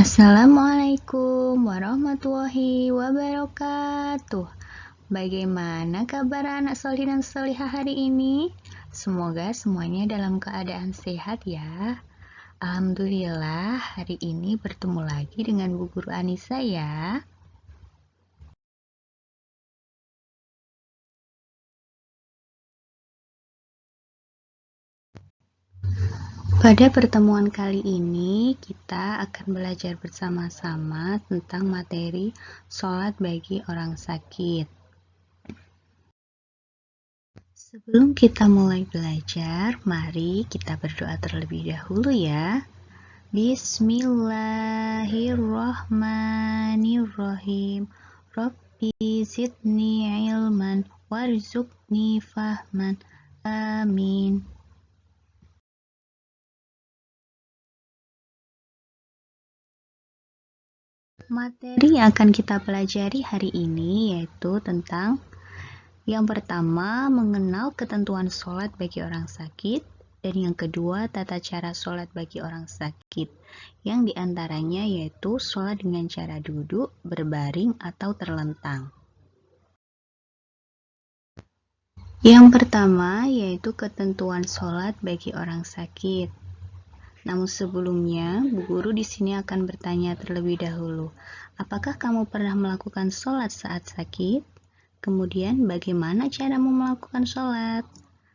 Assalamualaikum warahmatullahi wabarakatuh. Bagaimana kabar anak solih dan solihah hari ini? Semoga semuanya dalam keadaan sehat ya. Alhamdulillah hari ini bertemu lagi dengan Bu Guru Anissa ya. Pada pertemuan kali ini, kita akan belajar bersama-sama tentang materi sholat bagi orang sakit. Sebelum kita mulai belajar, mari kita berdoa terlebih dahulu ya. Bismillahirrahmanirrahim. Rabbi zidni ilman warzuqni fahman. Amin. Materi yang akan kita pelajari hari ini yaitu tentang yang pertama, mengenal ketentuan sholat bagi orang sakit, dan yang kedua, tata cara sholat bagi orang sakit, yang diantaranya yaitu sholat dengan cara duduk, berbaring, atau terlentang. Yang pertama, yaitu ketentuan sholat bagi orang sakit. Namun sebelumnya, Bu Guru di sini akan bertanya terlebih dahulu, apakah kamu pernah melakukan sholat saat sakit? Kemudian, bagaimana caramu melakukan sholat?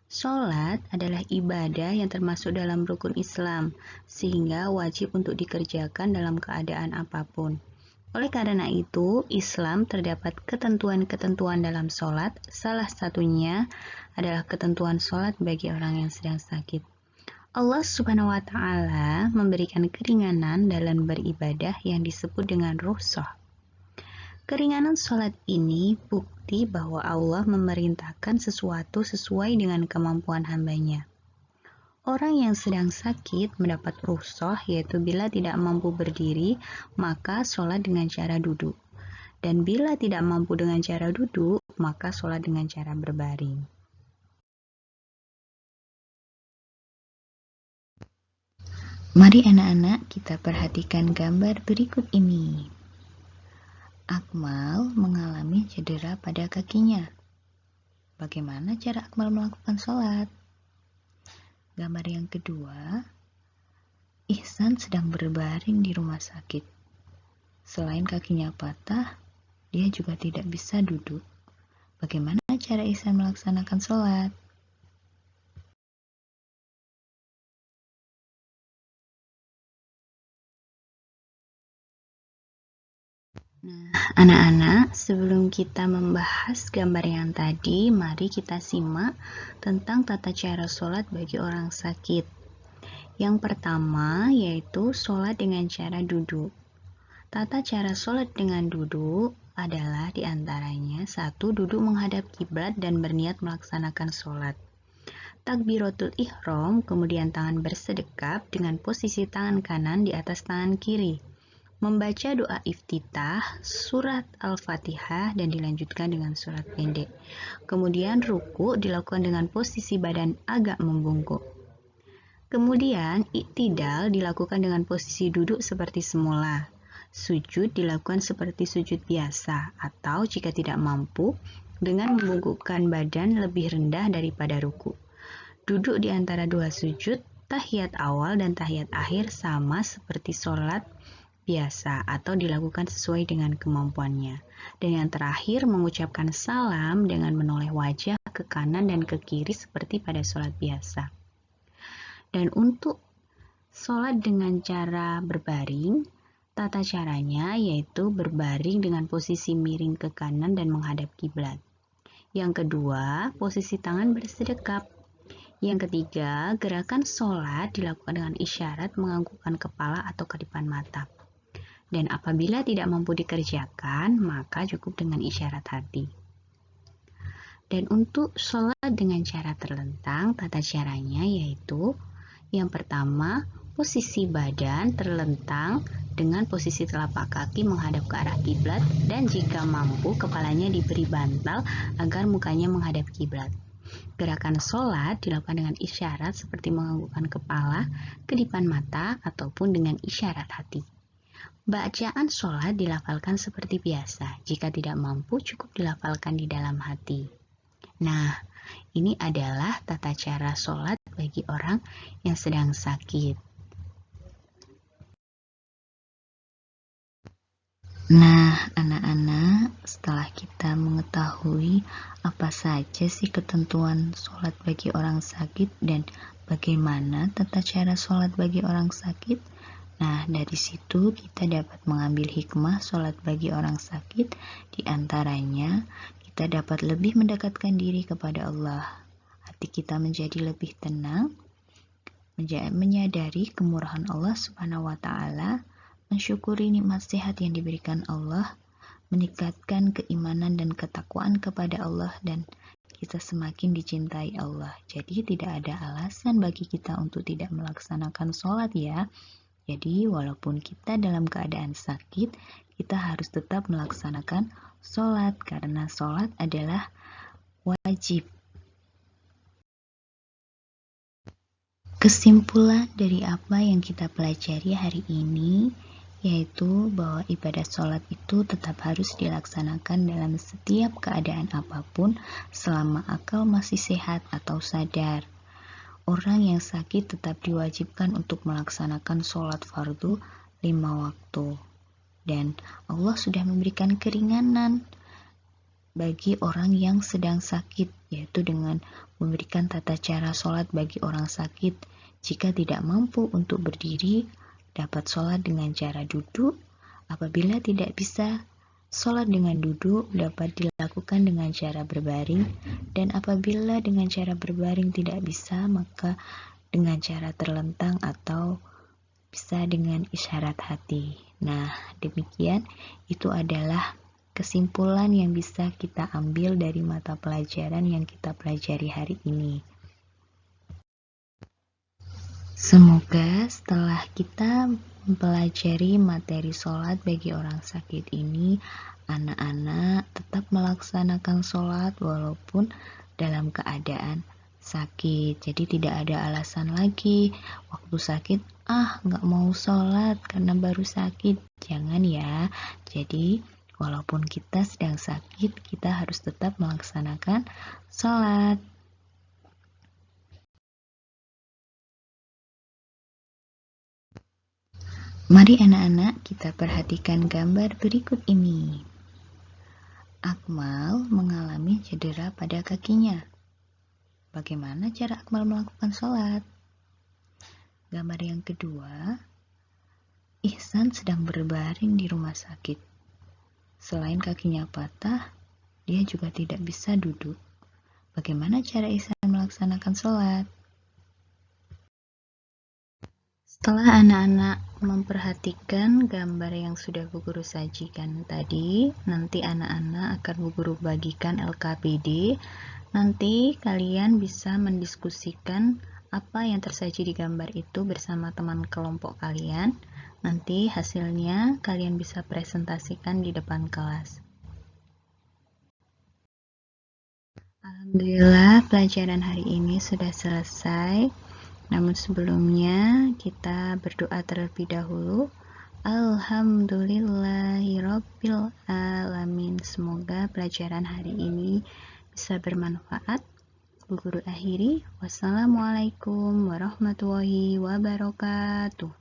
Sholat adalah ibadah yang termasuk dalam rukun Islam, sehingga wajib untuk dikerjakan dalam keadaan apapun. Oleh karena itu, Islam terdapat ketentuan-ketentuan dalam sholat, salah satunya adalah ketentuan sholat bagi orang yang sedang sakit. Allah Subhanahu wa Ta'ala memberikan keringanan dalam beribadah yang disebut dengan rukhsah. Keringanan sholat ini bukti bahwa Allah memerintahkan sesuatu sesuai dengan kemampuan hambanya. Orang yang sedang sakit mendapat rukhsah, yaitu bila tidak mampu berdiri, maka sholat dengan cara duduk. Dan bila tidak mampu dengan cara duduk, maka sholat dengan cara berbaring. Mari anak-anak kita perhatikan gambar berikut ini. Akmal mengalami cedera pada kakinya. Bagaimana cara Akmal melakukan sholat? Gambar yang kedua, Ihsan sedang berbaring di rumah sakit. Selain kakinya patah, dia juga tidak bisa duduk. Bagaimana cara Ihsan melaksanakan sholat? Nah, anak-anak, sebelum kita membahas gambar yang tadi, mari kita simak tentang tata cara sholat bagi orang sakit. Yang pertama, yaitu sholat dengan cara duduk. Tata cara sholat dengan duduk adalah diantaranya, 1. Duduk menghadap kiblat dan berniat melaksanakan sholat. Takbiratul ihram, kemudian tangan bersedekap dengan posisi tangan kanan di atas tangan kiri. Membaca doa iftitah, surat Al-Fatihah, dan dilanjutkan dengan surat pendek. Kemudian ruku dilakukan dengan posisi badan agak membungkuk. Kemudian iktidal dilakukan dengan posisi duduk seperti semula. Sujud dilakukan seperti sujud biasa, atau jika tidak mampu, dengan membungkukkan badan lebih rendah daripada ruku. Duduk di antara dua sujud, tahiyat awal dan tahiyat akhir sama seperti sholat biasa atau dilakukan sesuai dengan kemampuannya. Dan yang terakhir, mengucapkan salam dengan menoleh wajah ke kanan dan ke kiri seperti pada sholat biasa. Dan untuk sholat dengan cara berbaring, tata caranya yaitu berbaring dengan posisi miring ke kanan dan menghadap kiblat. Yang kedua, posisi tangan bersedekap. Yang ketiga, gerakan sholat dilakukan dengan isyarat menganggukkan kepala atau kedipan mata. Dan apabila tidak mampu dikerjakan, maka cukup dengan isyarat hati. Dan untuk sholat dengan cara terlentang, tata caranya yaitu yang pertama, posisi badan terlentang dengan posisi telapak kaki menghadap ke arah kiblat, dan jika mampu, kepalanya diberi bantal agar mukanya menghadap kiblat. Gerakan sholat dilakukan dengan isyarat seperti menganggukkan kepala, kedipan mata, ataupun dengan isyarat hati. Bacaan sholat dilafalkan seperti biasa. Jika tidak mampu, cukup dilafalkan di dalam hati. Nah, ini adalah tata cara sholat bagi orang yang sedang sakit. Nah, anak-anak, setelah kita mengetahui apa saja sih ketentuan sholat bagi orang sakit dan bagaimana tata cara sholat bagi orang sakit, nah dari situ kita dapat mengambil hikmah sholat bagi orang sakit, diantaranya kita dapat lebih mendekatkan diri kepada Allah. Hati kita menjadi lebih tenang, menyadari kemurahan Allah Subhanahu wa Ta'ala, mensyukuri nikmat sehat yang diberikan Allah, meningkatkan keimanan dan ketakwaan kepada Allah, dan kita semakin dicintai Allah. Jadi tidak ada alasan bagi kita untuk tidak melaksanakan sholat ya. Jadi walaupun kita dalam keadaan sakit, kita harus tetap melaksanakan sholat karena sholat adalah wajib. Kesimpulan dari apa yang kita pelajari hari ini yaitu bahwa ibadah sholat itu tetap harus dilaksanakan dalam setiap keadaan apapun selama akal masih sehat atau sadar. Orang yang sakit tetap diwajibkan untuk melaksanakan sholat fardu 5 waktu. Dan Allah sudah memberikan keringanan bagi orang yang sedang sakit, yaitu dengan memberikan tata cara sholat bagi orang sakit. Jika tidak mampu untuk berdiri, dapat sholat dengan cara duduk. Apabila tidak bisa sholat dengan duduk, dapat dilakukan dengan cara berbaring. Dan apabila dengan cara berbaring tidak bisa, maka dengan cara terlentang atau bisa dengan isyarat hati. Nah, demikian itu adalah kesimpulan yang bisa kita ambil dari mata pelajaran yang kita pelajari hari ini. Semoga setelah kita mempelajari materi sholat bagi orang sakit ini, anak-anak tetap melaksanakan sholat walaupun dalam keadaan sakit. Jadi tidak ada alasan lagi waktu sakit, nggak mau sholat karena baru sakit. Jangan ya. Jadi walaupun kita sedang sakit, kita harus tetap melaksanakan sholat. Mari anak-anak kita perhatikan gambar berikut ini. Akmal mengalami cedera pada kakinya. Bagaimana cara Akmal melakukan sholat? Gambar yang kedua, Ihsan sedang berbaring di rumah sakit. Selain kakinya patah, dia juga tidak bisa duduk. Bagaimana cara Ihsan melaksanakan sholat? Setelah anak-anak memperhatikan gambar yang sudah Bu Guru sajikan tadi, nanti anak-anak akan Bu Guru bagikan LKPD. Nanti kalian bisa mendiskusikan apa yang tersaji di gambar itu bersama teman kelompok kalian. Nanti hasilnya kalian bisa presentasikan di depan kelas. Alhamdulillah pelajaran hari ini sudah selesai. Namun sebelumnya kita berdoa terlebih dahulu. Alhamdulillahirabbil alamin. Semoga pelajaran hari ini bisa bermanfaat. Bu Guru akhiri. Wassalamualaikum warahmatullahi wabarakatuh.